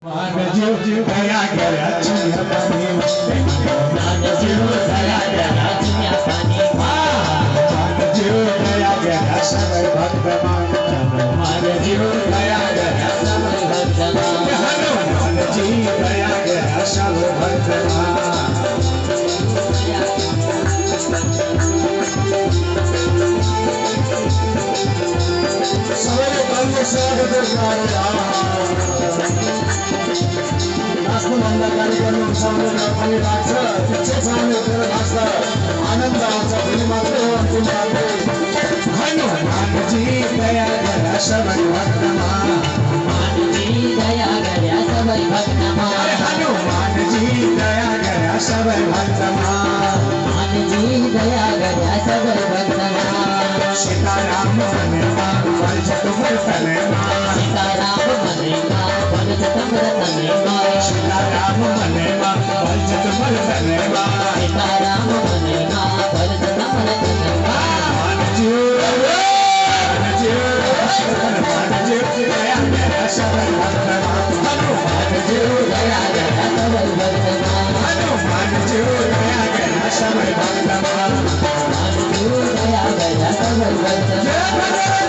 जीव दया गया चिया पानी जीव दया गया चिया पानी जीव दया गया सब भक्त मान जीव दया गया सब भक्त मान जीव दया गया सब भक्त सारे बंद स्वागत आत्मनंदा कार्यक्रम सामने पनि लाग्छ शिक्षक सामने उठेर लाग्छ आनन्द आउँछ भोलि मात्रै हो अन्तिम रात हनुमान जी दया गरा सबै भक्तमा हनुमान जी दया गरा सबै भक्तमा हनुमान जी दया गरा सबै भक्तमा हनुमान जी दया गरा सबै भक्तमा सीताराम मनेमा बलजत बलतनेमा सीताराम मनेमा बलजत बलतनेमा सीताराम मनेमा बलजत बलतनेमा सीताराम मनेमा बलजत बलतनेमा हनुमान जी दया गरा सबै भक्तमा हनुमान जी दया गरा सबै भक्तमा हनुमान जी दया गरा सबै भक्तमा हनुमान जी दया गरा सबै भक्तमा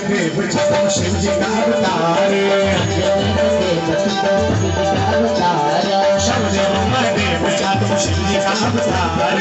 देव तुम शिव जी का अवतार सब देव तुम शिव जी का अवतार